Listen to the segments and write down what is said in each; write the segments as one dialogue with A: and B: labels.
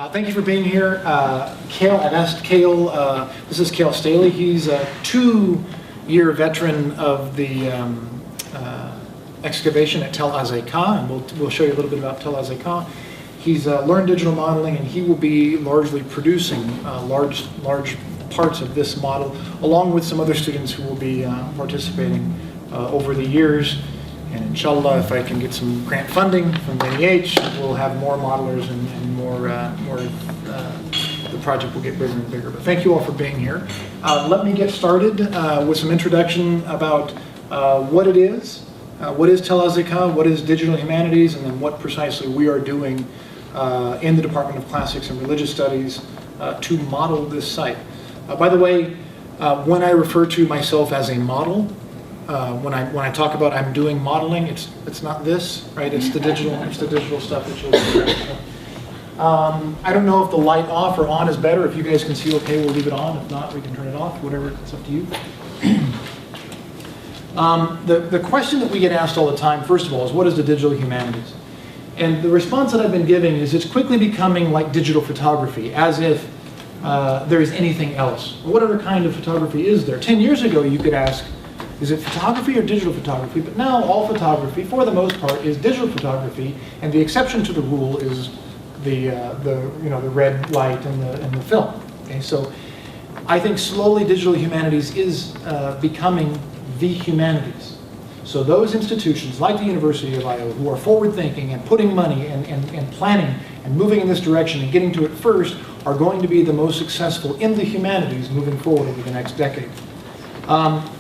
A: Thank you for being here. Cale, I've asked Cale, this is Cale Staley. He's a 2-year veteran of the excavation at Tel Azekah, and we'll show you a little bit about Tel Azekah. He's learned digital modeling, and he will be largely producing large parts of this model, along with some other students who will be participating over the years. And inshallah, if I can get some grant funding from NEH, we'll have more modelers and more, the project will get bigger and bigger. But thank you all for being here. Let me get started with some introduction about what it is. What is Tel Azekah, what is digital humanities, and then what precisely we are doing in the Department of Classics and Religious Studies to model this site. By the way, when I refer to myself as a model, when I talk about I'm doing modeling, it's not this, right? It's the digital stuff that you'll see. I don't know if the light off or on is better. If you guys can see okay, we'll leave it on. If not, we can turn it off. Whatever, it's up to you. The question that we get asked all the time, first of all, is what is the digital humanities? And the response that I've been giving is it's quickly becoming like digital photography, as if there is anything else. What other kind of photography is there? 10 years ago, you could ask, is it photography or digital photography? But now all photography, for the most part, is digital photography, and the exception to the rule is the red light and the film. Okay, so I think slowly digital humanities is becoming the humanities. So those institutions like the University of Iowa who are forward-thinking and putting money and planning and moving in this direction and getting to it first are going to be the most successful in the humanities moving forward over the next decade.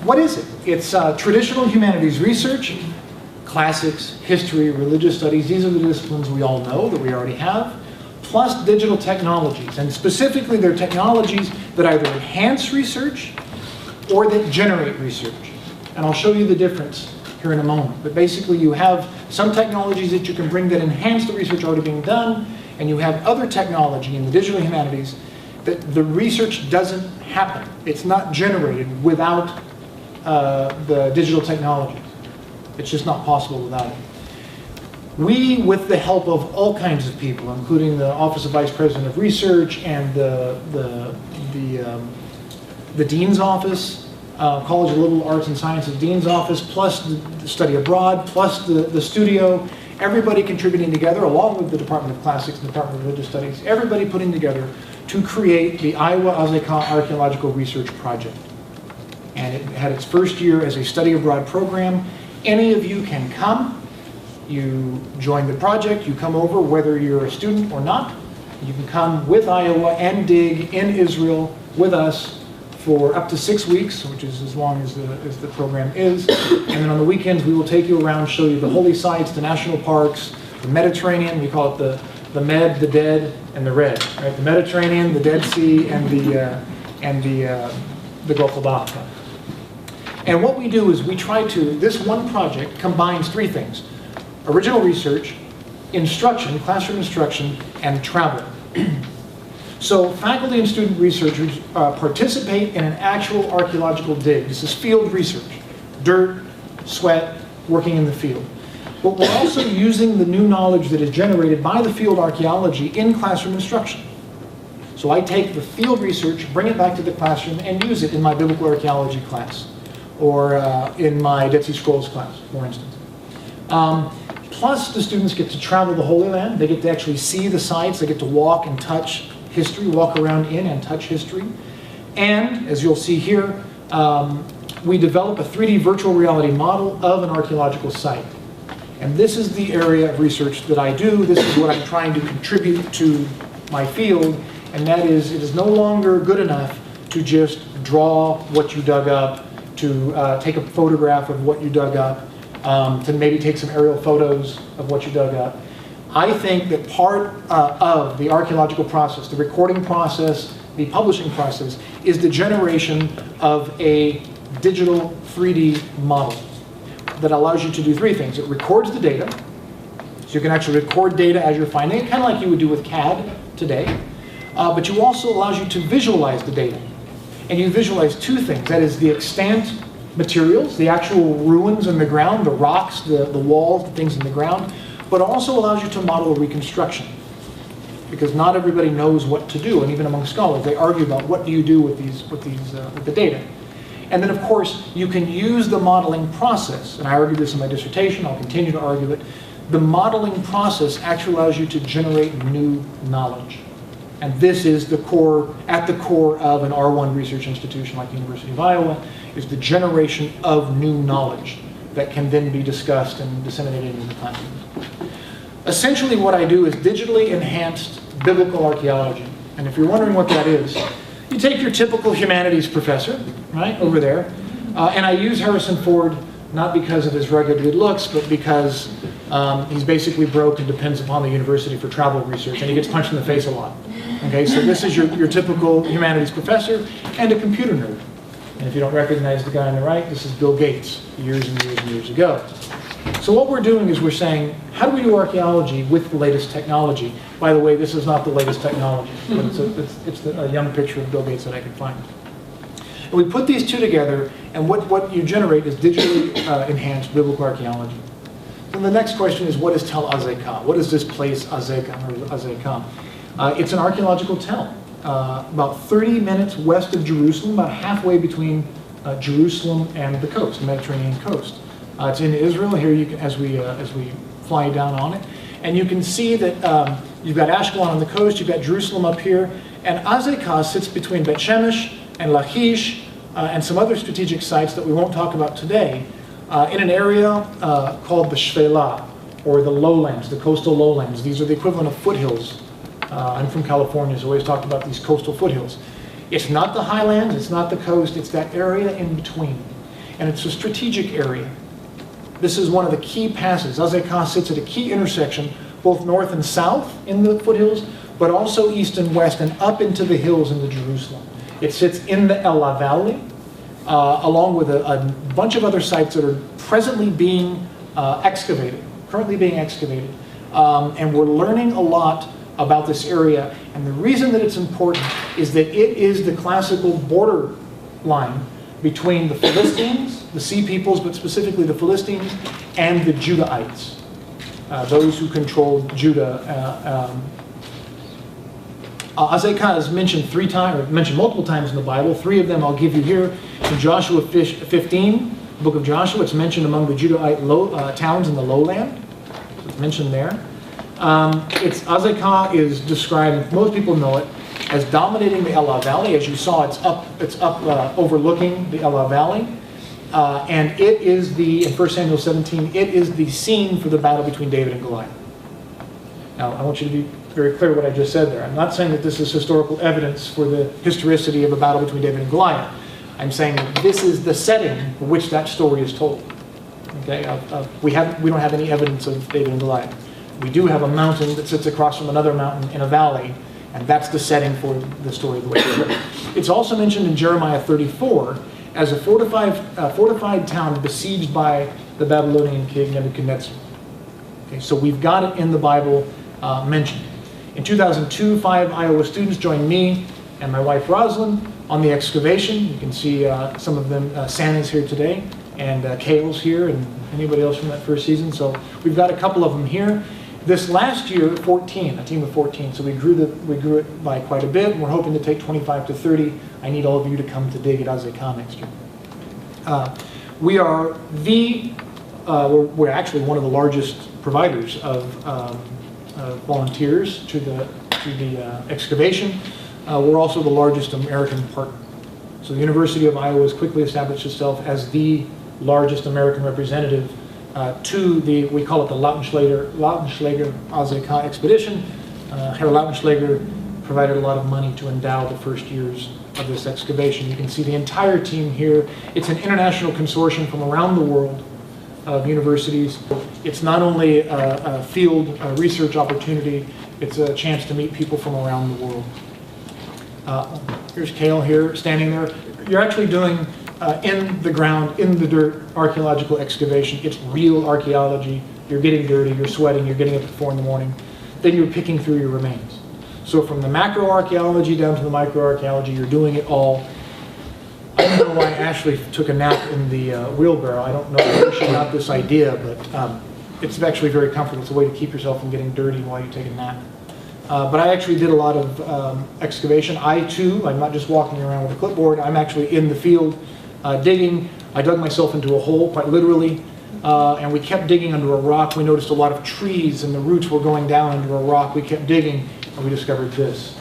A: What is it? It's traditional humanities research, classics, history, religious studies. These are the disciplines we all know that we already have, plus digital technologies. And specifically, they're technologies that either enhance research or that generate research. And I'll show you the difference here in a moment. But basically, you have some technologies that you can bring that enhance the research already being done, and you have other technology in the digital humanities that the research doesn't happen. It's not generated without the digital technology. It's just not possible without it. We, with the help of all kinds of people, including the Office of Vice President of Research and the Dean's Office, College of Liberal Arts and Sciences Dean's Office, plus the Study Abroad, plus the studio, everybody contributing together, along with the Department of Classics and the Department of Religious Studies, everybody putting together to create the Iowa Azekah Archaeological Research Project. And it had its first year as a study abroad program. Any of you can come. You join the project. You come over whether you're a student or not. You can come with Iowa and dig in Israel with us for up to 6 weeks, which is as long as the program is. And then on the weekends, we will take you around, show you the holy sites, the national parks, the Mediterranean. We call it the Med, the Dead, and the Red. Right? The Mediterranean, the Dead Sea, and the Gulf of Aqaba. And what we do is we try to, this one project combines 3 things: original research, instruction, classroom instruction, and travel. So faculty and student researchers participate in an actual archaeological dig. This is field research, dirt, sweat, working in the field. But we're also using the new knowledge that is generated by the field archaeology in classroom instruction. So I take the field research, bring it back to the classroom, and use it in my biblical archaeology class, or in my Dead Sea Scrolls class, for instance. Plus, the students get to travel the Holy Land. They get to actually see the sites. They get to walk and touch history, walk around in and touch history. And, as you'll see here, we develop a 3D virtual reality model of an archaeological site. And this is the area of research that I do. This is what I'm trying to contribute to my field. And that is, it is no longer good enough to just draw what you dug up, to take a photograph of what you dug up, to maybe take some aerial photos of what you dug up. I think that part of the archaeological process, the recording process, the publishing process, is the generation of a digital 3D model that allows you to do 3 things. It records the data, so you can actually record data as you're finding it, kind of like you would do with CAD today, but you also allows you to visualize the data. And you visualize 2 things. That is the extant materials, the actual ruins in the ground, the rocks, the walls, the things in the ground, but also allows you to model a reconstruction. because not everybody knows what to do, and even among scholars, they argue about what do you do with the data. And then, of course, you can use the modeling process, and I argued this in my dissertation, I'll continue to argue it. The modeling process actually allows you to generate new knowledge. And this is the core, at the core of an R1 research institution like the University of Iowa, is the generation of new knowledge that can then be discussed and disseminated in the classroom. Essentially what I do is digitally enhanced biblical archaeology. And if you're wondering what that is, you take your typical humanities professor, right, over there, and I use Harrison Ford not because of his rugged good looks, but because he's basically broke and depends upon the university for travel research, and he gets punched in the face a lot. Okay, so this is your typical humanities professor and a computer nerd. And if you don't recognize the guy on the right, this is Bill Gates, years and years and years ago. So what we're doing is we're saying, how do we do archaeology with the latest technology? By the way, this is not the latest technology, but it's a young picture of Bill Gates that I could find. And we put these two together, and what you generate is digitally enhanced biblical archaeology. Then the next question is, what is Tel Azekah? What is this place, Azekah? It's an archaeological tell. About 30 minutes west of Jerusalem, about halfway between Jerusalem and the coast, the Mediterranean coast. It's in Israel here. You can, as we fly down on it, and you can see that you've got Ashkelon on the coast, you've got Jerusalem up here, and Azekah sits between Bet Shemesh and Lachish and some other strategic sites that we won't talk about today, in an area called the Shvela, or the lowlands, the coastal lowlands. These are the equivalent of foothills. I'm from California, so we always talked about these coastal foothills. It's not the highlands, it's not the coast, it's that area in between. And it's a strategic area. This is one of the key passes. Azekah sits at a key intersection, both north and south in the foothills, but also east and west and up into the hills into Jerusalem. It sits in the Elah Valley, along with a bunch of other sites that are presently being excavated, currently being excavated. And we're learning a lot about this area. And the reason that it's important is that it is the classical border line between the Philistines, the Sea Peoples, but specifically the Philistines, and the Judahites, those who controlled Judah. Azekah is mentioned mentioned multiple times in the Bible. 3 of them I'll give you here. In Joshua 15, the book of Joshua, it's mentioned among the Judahite towns in the lowland. So it's mentioned there. Azekah is described, most people know it, as dominating the Elah Valley. As you saw, it's up overlooking the Elah Valley. And it is in 1 Samuel 17, it is the scene for the battle between David and Goliath. Now, I want you to be very clear what I just said there. I'm not saying that this is historical evidence for the historicity of a battle between David and Goliath. I'm saying that this is the setting for which that story is told. Okay? We don't have any evidence of David and Goliath. We do have a mountain that sits across from another mountain in a valley, and that's the setting for the story of the way. It's also mentioned in Jeremiah 34 as a fortified town besieged by the Babylonian king Nebuchadnezzar. Okay, so we've got it in the Bible mentioned. In 2002, 5 Iowa students joined me and my wife Rosalind on the excavation. You can see some of them. Sam is here today, and Cale's here, and anybody else from that first season. So we've got a couple of them here. This last year, 14, a team of 14, so we grew it by quite a bit, and we're hoping to take 25 to 30. I need all of you to come to dig at Azekah next year. We're actually one of the largest providers of volunteers to the excavation. We're also the largest American partner. So the University of Iowa has quickly established itself as the largest American representative to we call it the Lautenschläger Azekah expedition. Herr Lautenschläger provided a lot of money to endow the first years of this excavation. You can see the entire team here. It's an international consortium from around the world of universities. It's not only a field research opportunity, it's a chance to meet people from around the world. Here's Cale here, standing there. You're actually doing in the ground, in the dirt, archaeological excavation. It's real archaeology. You're getting dirty, you're sweating, you're getting up at 4 in the morning. Then you're picking through your remains. So from the macroarchaeology down to the microarchaeology, you're doing it all. I don't know why Ashley took a nap in the wheelbarrow. I don't know where she got this idea, but it's actually very comfortable. It's a way to keep yourself from getting dirty while you take a nap. But I actually did a lot of excavation. I too, I'm not just walking around with a clipboard, I'm actually in the field digging. I dug myself into a hole, quite literally, and we kept digging under a rock. We noticed a lot of trees and the roots were going down under a rock. We kept digging and we discovered this.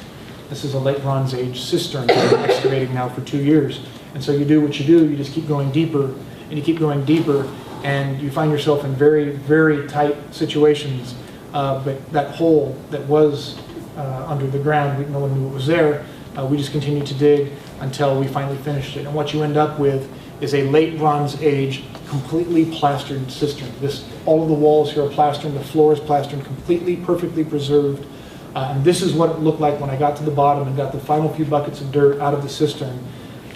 A: This is a late Bronze Age cistern that I've been excavating now for 2 years. And so you do what you do, you just keep going deeper and you keep going deeper, and you find yourself in very, very tight situations. But that hole that was under the ground, no one knew it was there. We just continued to dig until we finally finished it. And what you end up with is a late Bronze Age, completely plastered cistern. All of the walls here are plastered, the floor is plastered, completely, perfectly preserved. And this is what it looked like when I got to the bottom and got the final few buckets of dirt out of the cistern.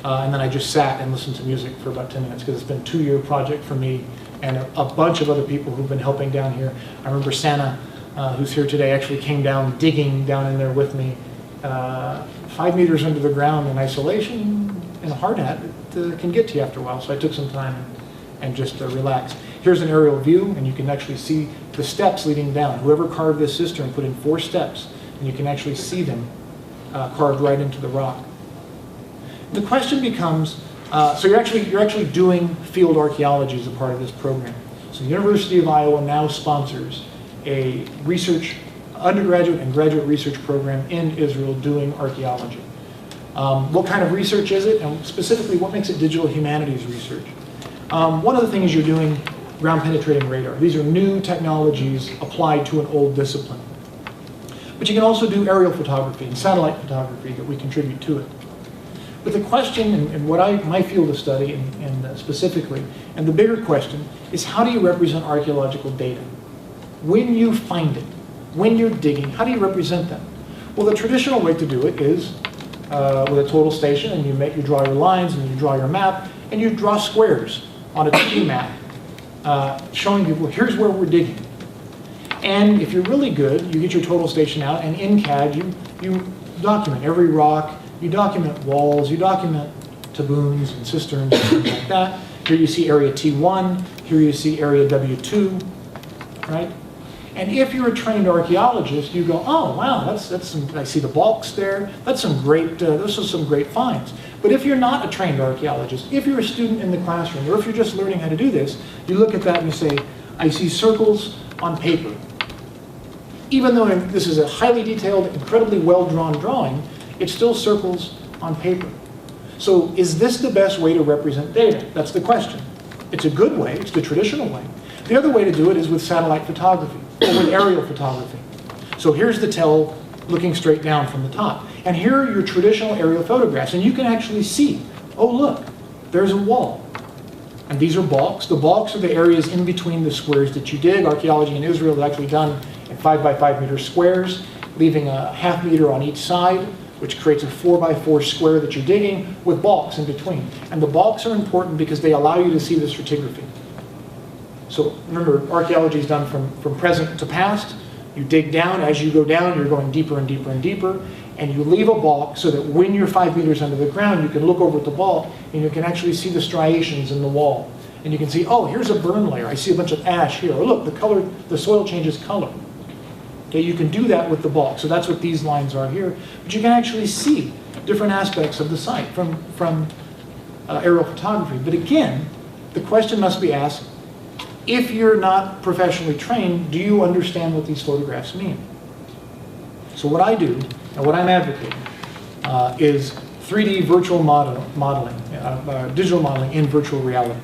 A: And then I just sat and listened to music for about 10 minutes because it's been a 2-year project for me and a bunch of other people who've been helping down here. I remember Santa, who's here today, actually came down digging down in there with me, 5 meters under the ground in isolation in a hard hat. It can get to you after a while, so I took some time and just relaxed. Here's an aerial view, and you can actually see the steps leading down. Whoever carved this cistern put in 4 steps, and you can actually see them carved right into the rock. The question becomes, so you're actually doing field archaeology as a part of this program. So the University of Iowa now sponsors a undergraduate and graduate research program in Israel doing archaeology. What kind of research is it, and specifically what makes it digital humanities research? One of the things you're doing ground penetrating radar. These are new technologies applied to an old discipline. But you can also do aerial photography and satellite photography that we contribute to it. But the question, and what my field of study, and specifically, and the bigger question, is how do you represent archaeological data? When you find it, when you're digging, how do you represent them? Well, the traditional way to do it is with a total station, and you draw your lines, and you draw your map, and you draw squares on a 2D map, showing people, here's where we're digging. And if you're really good, you get your total station out, and in CAD, you document every rock, you document walls, you document taboons and cisterns and things like that. Here you see area T1, here you see area W2, right? And if you're a trained archaeologist, you go, oh wow, that's some, I see the bulks there, that's some great, those are some great finds. But if you're not a trained archaeologist, if you're a student in the classroom, or if you're just learning how to do this, you look at that and you say, I see circles on paper. Even though this is a highly detailed, incredibly well-drawn drawing, it's still circles on paper. So is this the best way to represent data? That's the question. It's a good way, it's the traditional way. The other way to do it is with satellite photography, or with aerial photography. So here's the Tel looking straight down from the top. And here are your traditional aerial photographs, and you can actually see, oh look, there's a wall. And these are balks. The balks are the areas in between the squares that you dig. Archaeology in Israel is actually done in 5 by 5 meter squares, leaving a ½ meter on each side, which creates a 4 by 4 square that you're digging with balks in between. And the balks are important because they allow you to see the stratigraphy. So remember, archaeology is done from present to past. You dig down. As you go down, you're going deeper and deeper and deeper. And you leave a balk so that when you're 5 meters under the ground, you can look over at the balk and you can actually see the striations in the wall. And you can see, oh, here's a burn layer. I see a bunch of ash here. Or look, the soil changes color. Okay, you can do that with the balk. So that's what these lines are here. But you can actually see different aspects of the site from aerial photography. But again, the question must be asked, if you're not professionally trained, do you understand what these photographs mean? So what I do, and what I'm advocating, is 3D virtual modeling, digital modeling in virtual reality.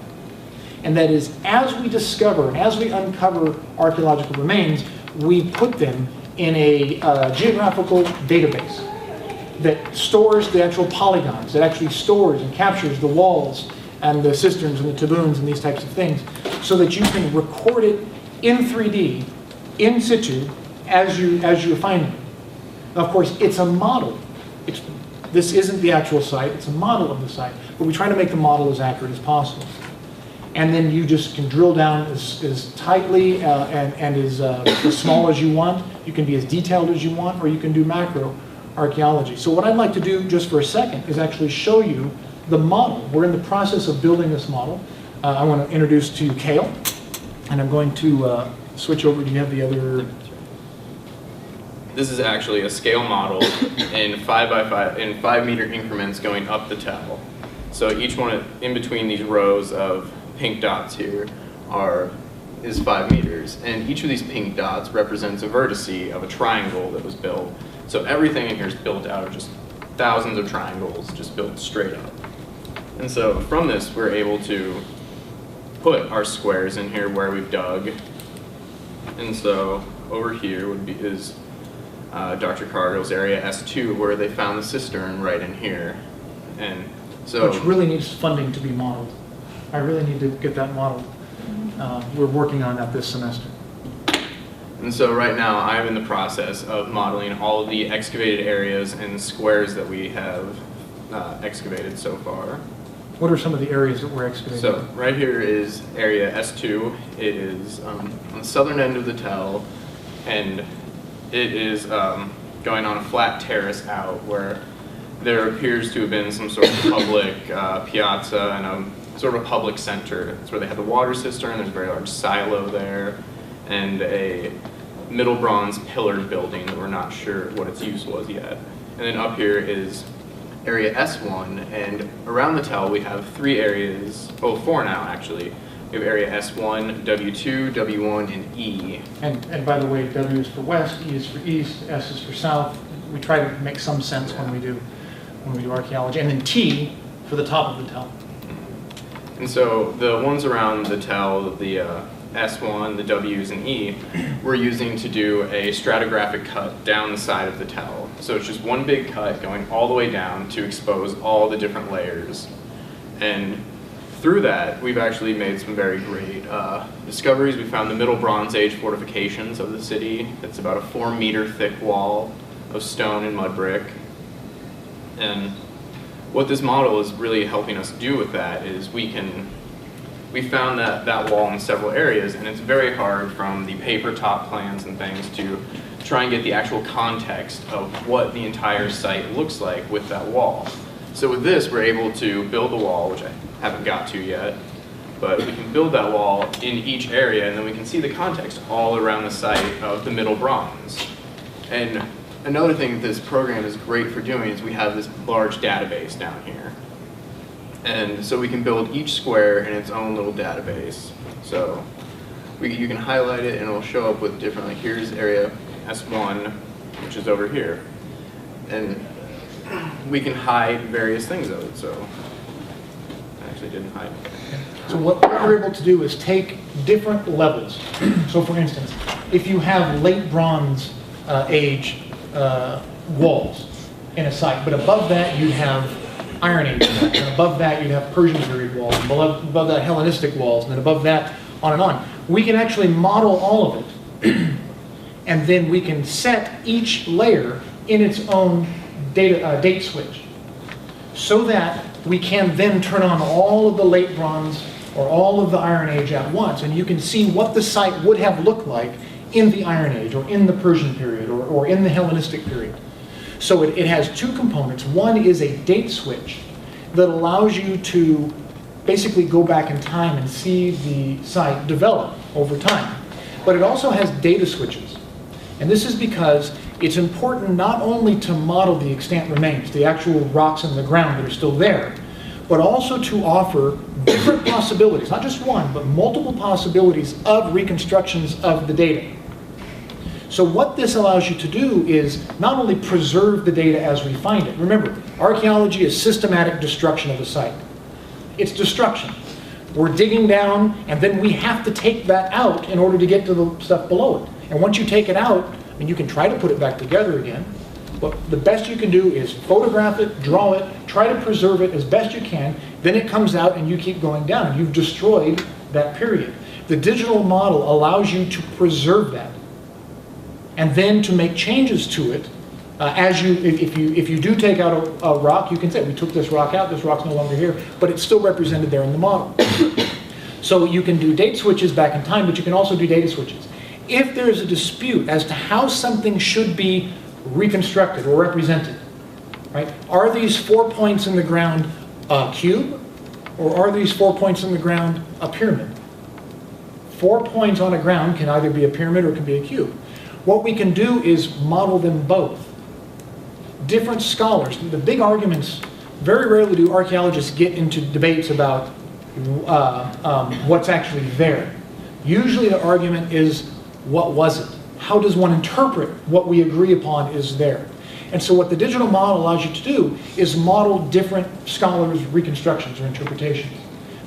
A: And that is, as we discover and as we uncover archaeological remains, we put them in a geographical database that stores the actual polygons, that actually stores and captures the walls and the cisterns and the taboons and these types of things, so that you can record it in 3D, in situ, as you find it. Now, of course, it's a model. This isn't the actual site, it's a model of the site, but we try to make the model as accurate as possible. And then you just can drill down as tightly and as small as you want. You can be as detailed as you want, or you can do macro archaeology. So what I'd like to do just for a second is actually show you the model. We're in the process of building this model. I want to introduce to you Cale, and I'm going to switch over. Do you have the other?
B: this is actually a scale model in 5 meter increments going up the Tel. So each one in between these rows of pink dots here is 5 meters. And each of these pink dots represents a vertice of a triangle that was built. So everything in here is built out of just thousands of triangles, just built straight up. And so from this, we're able to put our squares in here where we've dug. And so over here is Dr. Cargill's area S2, where they found the cistern right in here. And so,
A: which really needs funding to be modeled. I really need to get that modeled. We're working on that this semester.
B: And so right now I'm in the process of modeling all of the excavated areas and squares that we have excavated so far.
A: What are some of the areas that we're excavating?
B: So right here is area S2. It is on the southern end of the Tel, and it is going on a flat terrace out where there appears to have been some sort of public piazza and a sort of a public center. It's where they had the water cistern. There's a very large silo there, and a Middle Bronze pillared building that we're not sure what its use was yet. And then up here is area S1, and around the Tel we have 3 areas, oh 4 now actually. We have area S1, W2, W1, and E.
A: And by the way, W is for west, E is for east, S is for south. We try to make some sense when we do archaeology. And then T for the top of the Tel.
B: And so the ones around the Tel, the S1, the W's, and E, we're using to do a stratigraphic cut down the side of the Tel. So it's just one big cut going all the way down to expose all the different layers. And through that, we've actually made some very great discoveries. We found the Middle Bronze Age fortifications of the city. It's about a 4 meter thick wall of stone and mud brick. And what this model is really helping us do with that is we found that wall in several areas, and it's very hard from the paper top plans and things to try and get the actual context of what the entire site looks like with that wall. So with this, we're able to build the wall, which I haven't got to yet, but we can build that wall in each area, and then we can see the context all around the site of the Middle Bronze. And another thing that this program is great for doing is we have this large database down here. And so we can build each square in its own little database. So you can highlight it and it'll show up with different, like here's area S1, which is over here. And we can hide various things of it, so I actually didn't hide it.
A: So what we're able to do is take different levels. So for instance, if you have late Bronze Age walls in a site, but above that you have Iron Age walls, and above that you'd have Persian period walls, and above that Hellenistic walls, and then above that on and on. We can actually model all of it, and then we can set each layer in its own date switch, so that we can then turn on all of the late Bronze or all of the Iron Age at once, and you can see what the site would have looked like in the Iron Age, or in the Persian period, or in the Hellenistic period. So it has 2 components. One is a date switch that allows you to basically go back in time and see the site develop over time. But it also has data switches. And this is because it's important not only to model the extant remains, the actual rocks in the ground that are still there, but also to offer different possibilities, not just one, but multiple possibilities of reconstructions of the data. So what this allows you to do is not only preserve the data as we find it. Remember, archaeology is systematic destruction of a site. It's destruction. We're digging down, and then we have to take that out in order to get to the stuff below it. And once you take it out, I mean, you can try to put it back together again, but the best you can do is photograph it, draw it, try to preserve it as best you can, then it comes out and you keep going down. You've destroyed that period. The digital model allows you to preserve that, and then to make changes to it if you do take out a rock, you can say, we took this rock out, this rock's no longer here, but it's still represented there in the model. So you can do date switches back in time, but you can also do data switches. If there's a dispute as to how something should be reconstructed or represented, right? Are these 4 points in the ground a cube, or are these 4 points in the ground a pyramid? 4 points on a ground can either be a pyramid or it can be a cube. What we can do is model them both. Different scholars, the big arguments, very rarely do archaeologists get into debates about what's actually there. Usually the argument is, what was it? How does one interpret what we agree upon is there? And so what the digital model allows you to do is model different scholars' reconstructions or interpretations.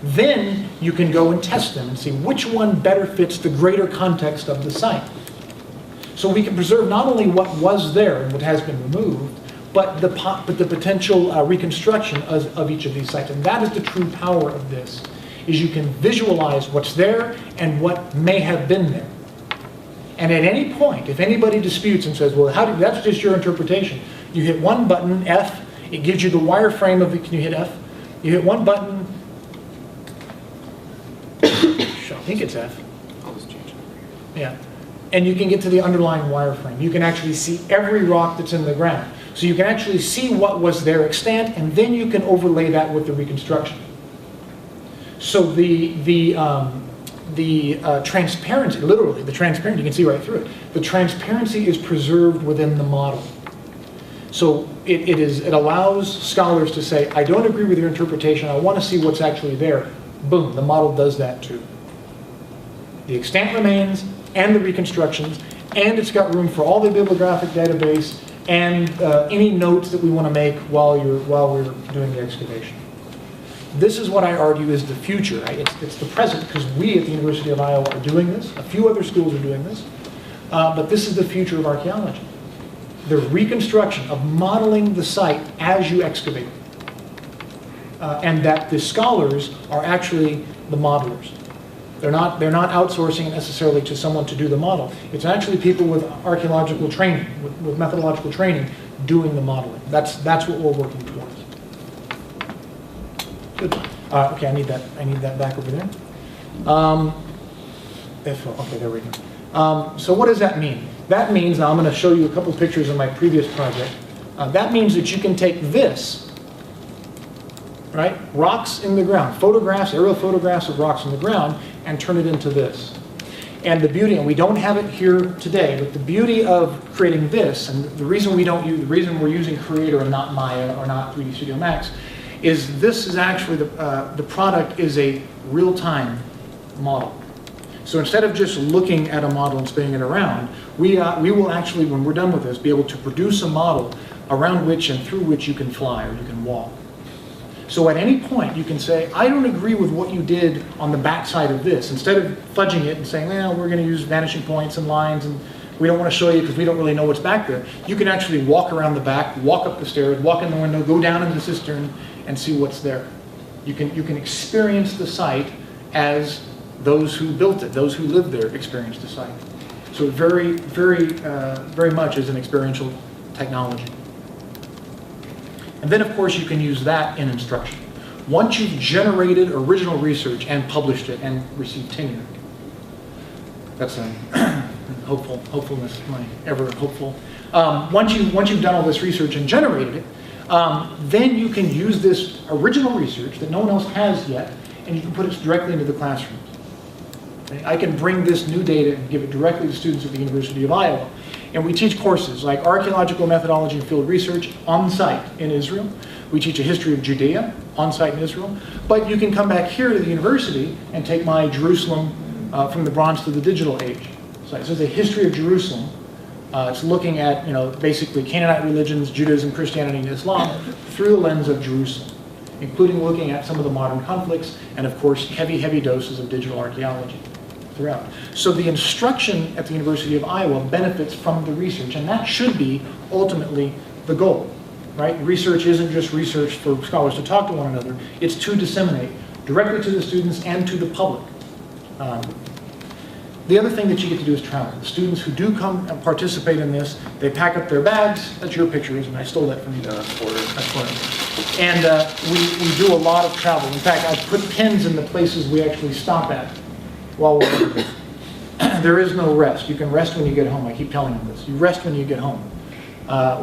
A: Then you can go and test them and see which one better fits the greater context of the site. So we can preserve not only what was there and what has been removed, but the potential reconstruction of each of these sites. And that is the true power of this, is you can visualize what's there and what may have been there. And at any point, if anybody disputes and says, well, that's just your interpretation, you hit one button, F, it gives you the wireframe of it. Can you hit F? You hit one button, I think it's F.
B: I'll just change it over here.
A: Yeah. And you can get to the underlying wireframe. You can actually see every rock that's in the ground. So you can actually see what was there extant, and then you can overlay that with the reconstruction. So the transparency, literally, the transparency, you can see right through it. The transparency is preserved within the model. So it allows scholars to say, I don't agree with your interpretation, I want to see what's actually there. Boom, the model does that too. The extant remains and the reconstructions, and it's got room for all the bibliographic database and any notes that we want to make while we're doing the excavation. This is what I argue is the future. Right? It's the present, because we at the University of Iowa are doing this. A few other schools are doing this. But this is the future of archaeology. The reconstruction of modeling the site as you excavate. And that the scholars are actually the modelers. They're not outsourcing it necessarily to someone to do the model. It's actually people with archaeological training, with methodological training, doing the modeling. That's what we're working towards. Good. Okay, I need that back over there. Okay, there we go. So what does that mean? That means, now I'm going to show you a couple pictures of my previous project. That means that you can take this, right, rocks in the ground, photographs, aerial photographs of rocks in the ground, and turn it into this. And the beauty, and we don't have it here today, but the beauty of creating this, and the reason we're using Creator and not Maya or not 3D Studio Max, is this is actually the product is a real-time model. So instead of just looking at a model and spinning it around, we will actually, when we're done with this, be able to produce a model around which and through which you can fly or you can walk. So at any point you can say, I don't agree with what you did on the back side of this. Instead of fudging it and saying, well, we're going to use vanishing points and lines and we don't want to show you because we don't really know what's back there. You can actually walk around the back, walk up the stairs, walk in the window, go down into the cistern and see what's there. You can experience the site as those who built it, those who lived there experienced the site. So it very much is an experiential technology. And then, of course, you can use that in instruction. Once you've generated original research and published it and received tenure, that's a hopefulness, my ever hopeful. Once you've done all this research and generated it, then you can use this original research that no one else has yet, and you can put it directly into the classrooms. Okay? I can bring this new data and give it directly to students at the University of Iowa. And we teach courses like Archaeological Methodology and Field Research on site in Israel. We teach a history of Judea on site in Israel. But you can come back here to the university and take my Jerusalem from the Bronze to the Digital Age. So this is a history of Jerusalem. It's looking at, basically Canaanite religions, Judaism, Christianity, and Islam through the lens of Jerusalem, including looking at some of the modern conflicts and, of course, heavy doses of digital archaeology throughout. So the instruction at the University of Iowa benefits from the research, and that should be ultimately the goal, right? Research isn't just research for scholars to talk to one another, it's to disseminate directly to the students and to the public. The other thing that you get to do is travel. The students who do come and participate in this, they pack up their bags. That's your picture, isn't it? I stole that from you.
B: No, that's Porter.
A: And we do a lot of travel. In fact, I put pins in the places we actually stop at while we're there. There is no rest. You can rest when you get home. I keep telling them this. You rest when you get home.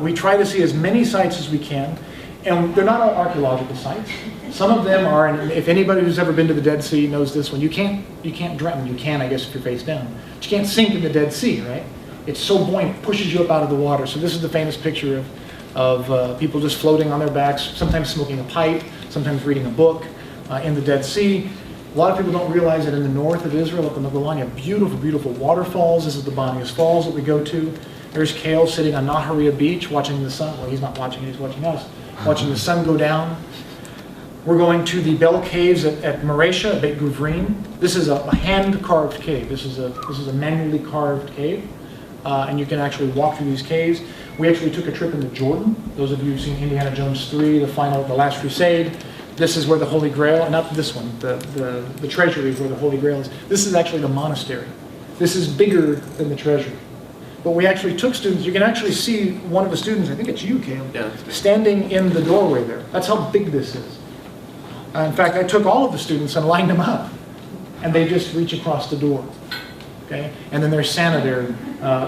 A: We try to see as many sites as we can. And they're not all archaeological sites. Some of them are, and if anybody who's ever been to the Dead Sea knows this one, you can't drown. You can, I guess, if you're face down. But you can't sink in the Dead Sea, right? it's so buoyant, it pushes you up out of the water. So this is the famous picture of people just floating on their backs, sometimes smoking a pipe, sometimes reading a book in the Dead Sea. A lot of people don't realize that in the north of Israel, up in the Golan, you have beautiful, beautiful waterfalls. This is the Bonias Falls that we go to. There's Cale sitting on Nahariya Beach watching the sun. Well, he's not watching it, he's watching us. Watching the sun go down. We're going to the Bell Caves at Maresha, at Beit Guvrin. This is a hand-carved cave. This is a manually carved cave. And you can actually walk through these caves. We actually took a trip into Jordan. Those of you who've seen Indiana Jones 3, the Last Crusade. This is where the Holy Grail, not this one, the treasury is where the Holy Grail is. This is actually the monastery. This is bigger than the treasury. But we actually took students, you can actually see one of the students, I think it's you, Cale,
B: yeah,
A: standing in the doorway there. That's how big this is. In fact, I took all of the students and lined them up, and they just reach across the door. Okay? And then there's Santa there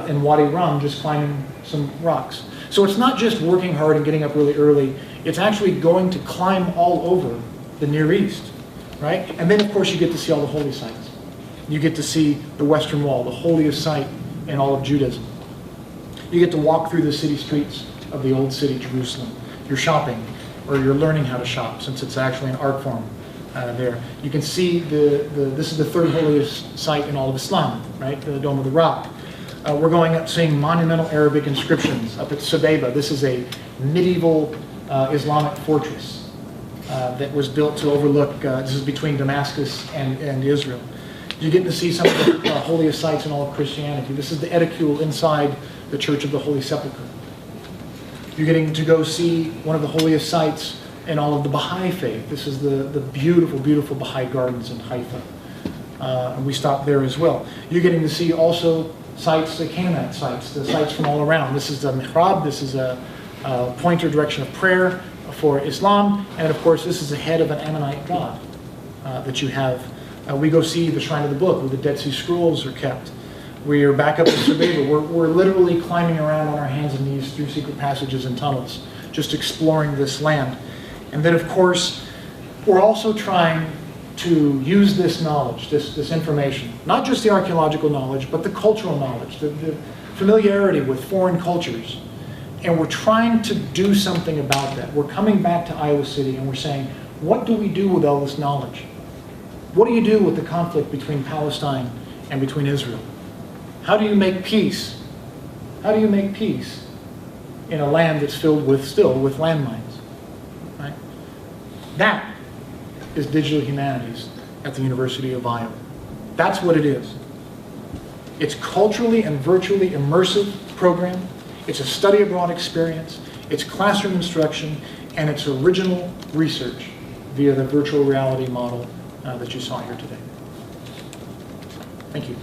A: in Wadi Rum just climbing some rocks. So it's not just working hard and getting up really early, it's actually going to climb all over the Near East, right? And then of course you get to see all the holy sites. You get to see the Western Wall, the holiest site in all of Judaism. You get to walk through the city streets of the old city, Jerusalem. You're shopping, or you're learning how to shop, since it's actually an art form there. You can see this is the third holiest site in all of Islam, right? The Dome of the Rock. We're going up seeing monumental Arabic inscriptions up at Sababa. This is a medieval Islamic fortress that was built to overlook, this is between Damascus and Israel. You get to see some of the holiest sites in all of Christianity. This is the Edicule inside the Church of the Holy Sepulchre. You're getting to go see one of the holiest sites in all of the Baha'i faith. This is the beautiful, beautiful Baha'i gardens in Haifa. And we stopped there as well. You're getting to see also sites, the Canaanite sites, the sites from all around. This is the mihrab, this is a pointer direction of prayer for Islam, and of course this is the head of an Ammonite god that you have. We go see the Shrine of the Book, where the Dead Sea Scrolls are kept. We are back up in Sababa. We're literally climbing around on our hands and knees through secret passages and tunnels, just exploring this land. And then of course, we're also trying to use this knowledge, this information, not just the archaeological knowledge, but the cultural knowledge, the familiarity with foreign cultures. And we're trying to do something about that. We're coming back to Iowa City and we're saying, what do we do with all this knowledge? What do you do with the conflict between Palestine and between Israel? How do you make peace? How do you make peace in a land that's filled with landmines? Right? That is digital humanities at the University of Iowa. That's what it is. It's culturally and virtually immersive program. It's a study abroad experience. It's classroom instruction, and it's original research via the virtual reality model that you saw here today. Thank you.